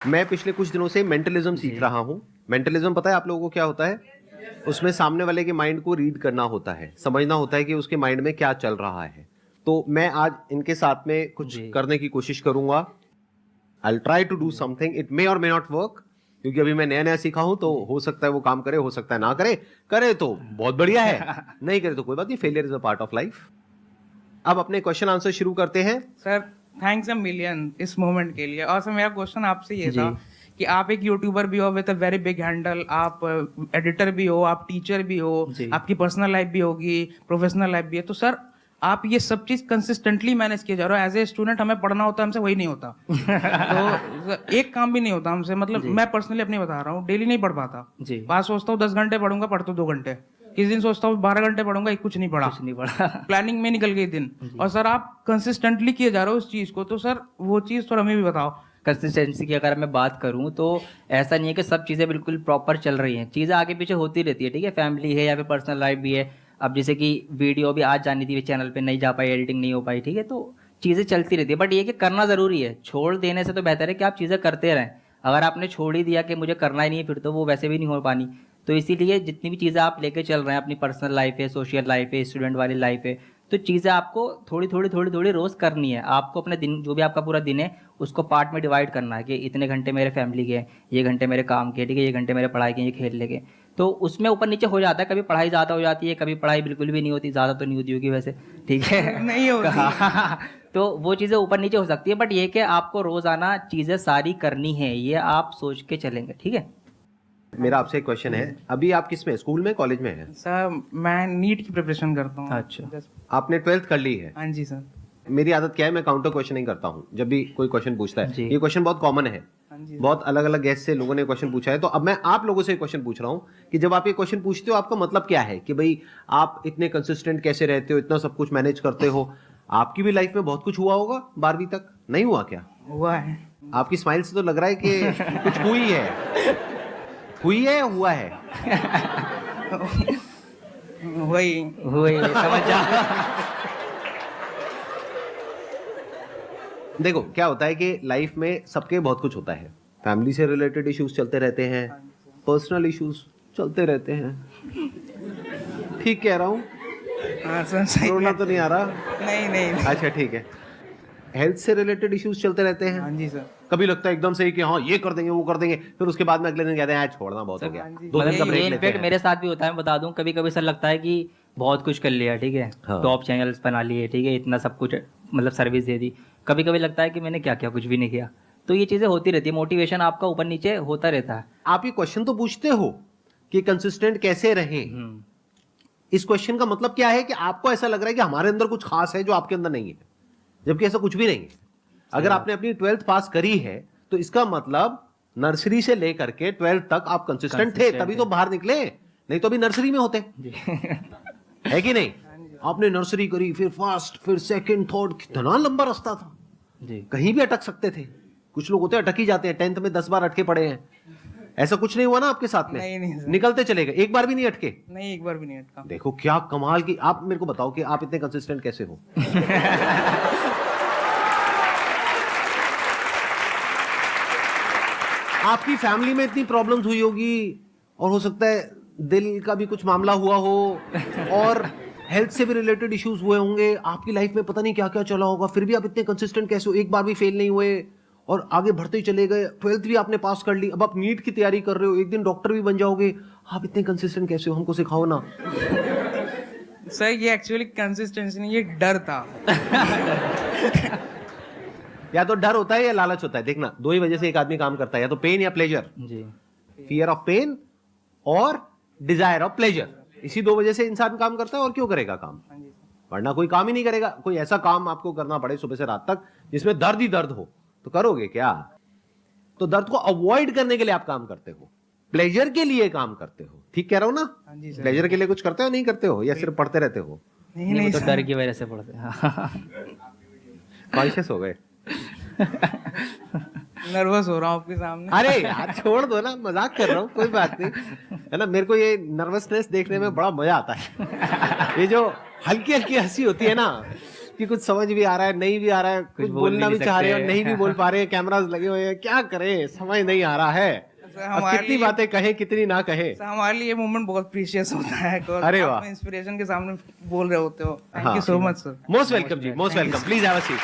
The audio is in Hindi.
मैं पिछले कुछ दिनों से मेंटलिज्म सीख रहा हूँ। मेंटलिज्म पता है आप लोगों को क्या होता है? उसमें सामने वाले के माइंड को रीड करना होता है, समझना होता है कि उसके माइंड में क्या चल रहा है। तो मैं आज इनके साथ में कुछ जी। करने की कोशिश करूंगा। I try to do something, it may और मे नॉट वर्क, क्योंकि अभी मैं नया नया सीखा हूं, तो हो सकता है वो काम करे, हो सकता है ना करे। करे तो बहुत बढ़िया है, नहीं करे तो कोई बात नहीं, failure is a part of life. अब अपने क्वेश्चन आंसर शुरू करते हैं। सर थैंक्स अ मिलियन इस मोमेंट के लिए। और सर मेरा क्वेश्चन आपसे ये जी। था कि आप एक यूट्यूबर भी हो with a very big handle, आप एडिटर भी हो, आप टीचर भी हो, जी। आपकी पर्सनल लाइफ भी होगी, प्रोफेशनल लाइफ भी है, तो सर आप ये सब चीज कंसिस्टेंटली मैनेज किए जा रहे हो। एज ए स्टूडेंट हमें पढ़ना होता है, हमसे वही नहीं होता। तो सर, एक काम भी नहीं होता हमसे, मतलब जी। मैं पर्सनली अपनी बता रहा हूँ, डेली नहीं पढ़ पाता। जी। बात सोचता हूँ 10 घंटे पढ़ूंगा, पढ़ता हूँ 2 घंटे। किस दिन सोचता हूँ 12 घंटे पढ़ूंगा, एक कुछ नहीं पढ़ा, कुछ नहीं पढ़ा। प्लानिंग में निकल गई दिन। और सर आप कंसिस्टेंटली किए जा रहे हो उस चीज को, तो सर वो चीज थोड़ा हमें भी बताओ। कंसिस्टेंसी की अगर मैं बात करूं तो ऐसा नहीं है कि सब चीज़ें बिल्कुल प्रॉपर चल रही हैं, चीज़ें आगे पीछे होती रहती है, ठीक है। फैमिली है या फिर पर्सनल लाइफ भी है। अब जैसे कि वीडियो भी आज जानी थी चैनल पे, नहीं जा पाई, एडिटिंग नहीं हो पाई, ठीक है। तो चीज़ें चलती रहती है, बट ये कि करना ज़रूरी है। छोड़ देने से तो बेहतर है कि आप चीज़ें करते रहें। अगर आपने छोड़ ही दिया कि मुझे करना ही नहीं है, फिर तो वो वैसे भी नहीं हो पानी। तो इसीलिए जितनी भी चीज़ें आप लेके चल रहे हैं, अपनी पर्सनल लाइफ है, सोशल लाइफ है, स्टूडेंट वाली लाइफ है, तो चीज़ें आपको थोड़ी थोड़ी रोज़ करनी है। आपको अपने दिन, जो भी आपका पूरा दिन है, उसको पार्ट में डिवाइड करना है कि इतने घंटे मेरे फैमिली के हैं, ये घंटे मेरे काम के, ठीक है, ये घंटे मेरे पढ़ाई के, ये खेलने के। तो उसमें ऊपर नीचे हो जाता है, कभी पढ़ाई ज़्यादा हो जाती है, कभी पढ़ाई बिल्कुल भी नहीं होती। ज़्यादा तो नहीं होती होगी वैसे, ठीक है। नहीं होती। तो वो चीज़ें ऊपर नीचे हो सकती है, बट ये कि आपको रोज़ाना चीज़ें सारी करनी है, ये आप सोच के चलेंगे, ठीक है। मेरा आपसे एक क्वेश्चन है, अभी आप किस में, स्कूल में, कॉलेज में है? सर मैं नीट की प्रिपरेशन करता हूँ। अच्छा। आपने 12th कर ली है? हाँ जी सर। मेरी आदत क्या है, मैं काउंटर क्वेश्चनिंग करता हूँ जब भी कोई क्वेश्चन पूछता है। जी। ये क्वेश्चन बहुत कॉमन है, हाँ जी बहुत अलग अलग गेस्ट से लोगों ने क्वेश्चन पूछा है। तो अब मैं आप लोगों से क्वेश्चन पूछ रहा हूँ कि जब आप ये क्वेश्चन पूछते हो, आपका मतलब क्या है कि भाई आप इतने कंसिस्टेंट कैसे रहते हो, इतना सब कुछ मैनेज करते हो? आपकी भी लाइफ में बहुत कुछ हुआ होगा 12वीं तक, नहीं हुआ क्या? हुआ है। आपकी स्माइल से तो लग रहा है कि कुछ हुई है। हुई है या हुआ है? वही समझ जा। देखो क्या होता है कि लाइफ में सबके बहुत कुछ होता है। फैमिली से रिलेटेड इश्यूज चलते रहते हैं, पर्सनल इश्यूज चलते रहते हैं। ठीक कह रहा हूँ? हाँ सर सही रोना है। तो नहीं आ रहा? नहीं नहीं नहीं। अच्छा ठीक है। हेल्थ से रिलेटेड इश्यूज चलते रहते हाँ हैं। जी सर। कभी लगता है एकदम से ही कि हाँ ये कर देंगे, वो कर देंगे, फिर उसके बाद में अगले दिन कहते हैं आज छोड़ना बहुत हो गया, हाँ जी। 2 दिन का मतलब ब्रेक ये लेते इनफैक्ट हैं। मेरे साथ भी होता है, मैं बता दूं। कभी कभी सर लगता है कि बहुत कुछ कर लिया, ठीक है, हाँ। टॉप चैनल्स बना लिए, ठीक है, इतना सब कुछ मतलब सर्विस दे दी। कभी कभी लगता है कि मैंने क्या किया, कुछ भी नहीं किया। तो ये चीज़ें होती रहती है, मोटिवेशन आपका ऊपर नीचे होता रहता है। आप ये क्वेश्चन तो पूछते हो कि कंसिस्टेंट कैसे रहें। इस क्वेश्चन का मतलब क्या है कि आपको ऐसा लग रहा है कि हमारे अंदर कुछ खास है जो आपके अंदर नहीं है, जबकि ऐसा कुछ भी नहीं है। अगर आपने अपनी 12th पास करी है तो इसका मतलब नर्सरी से लेकर के 12th तक आप कंसिस्टेंट थे, तभी तो बाहर निकले, नहीं तो अभी नर्सरी में होते। जी। है कि नहीं? आपने नर्सरी करी, फिर फर्स्ट, फिर सेकंड, थर्ड, कितना लंबा रास्ता था। जी। कहीं भी अटक सकते थे। कुछ लोग होते हैं अटक ही जाते हैं, 10th में 10 बार अटके पड़े हैं। ऐसा कुछ नहीं हुआ ना आपके साथ में? नहीं सर। निकलते चले गए, एक बार भी नहीं अटके? नहीं एक बार भी नहीं अटका। देखो क्या कमाल की। आप मेरे को बताओ कि आप इतने कंसिस्टेंट कैसे हो? आपकी फैमिली में इतनी प्रॉब्लम्स हुई होगी, और हो सकता है दिल का भी कुछ मामला हुआ हो, और हेल्थ से भी रिलेटेड इश्यूज हुए होंगे। आपकी लाइफ में पता नहीं क्या क्या चला होगा, फिर भी आप इतने कंसिस्टेंट कैसे हो? एक बार भी फेल नहीं हुए और आगे बढ़ते ही चले गए। 12th भी आपने पास कर ली, अब आप नीट की तैयारी कर रहे हो, एक दिन डॉक्टर भी बन जाओगे। आप इतने कंसिस्टेंट कैसे हो? हमको सिखाओ ना। सर ये एक्चुअली कंसिस्टेंसी नहीं, ये डर था। या तो डर होता है या लालच होता है। देखना, दो ही वजह से एक आदमी काम करता है, या तो पेन या प्लेजर। जी। फियर ऑफ पेन और डिजायर ऑफ प्लेजर, इसी 2 वजह से इंसान काम करता है। और क्यों करेगा काम? हाँ जी सर। वरना कोई काम ही नहीं करेगा। कोई ऐसा काम आपको करना पड़े सुबह से रात तक जिसमें दर्द ही दर्द हो, तो करोगे क्या? तो दर्द को अवॉइड करने के लिए आप काम करते हो, प्लेजर के लिए काम करते हो। ठीक कह रहा हूं ना? हाँ जी सर। प्लेजर के लिए कुछ करते हो, नहीं करते हो, या सिर्फ पढ़ते रहते हो? नहीं नहीं, नहीं वो तो सर। डर की वजह से पड़ते हैं। कॉन्शियस हो गए? नर्वस हो रहा हूँ आपके सामने। अरे यार छोड़ दो ना, मजाक कर रहा हूँ, कोई बात नहीं है ना। मेरे को ये नर्वसनेस देखने में बड़ा मजा आता है। ये जो हल्की हल्की हंसी होती है ना, कि कुछ समझ भी आ रहा है, नहीं भी आ रहा है, कुछ बोल बोलना भी भी नहीं चाह रहे हैं और सकते। नहीं भी बोल पा रहे हैं, कैमरास लगे हुए हैं, क्या करें, समझ नहीं आ रहा है। अब हमारे कितनी लिए- बातें कहें, कितनी ना कहें। सर, हमारे लिए ये मोमेंट बहुत प्रीशियस होता है। अरे वाह। इंस्पिरेशन के सामने बोल रहे होते हो। थैंक हाँ। You so much sir. Most welcome जी, most welcome, please have a seat.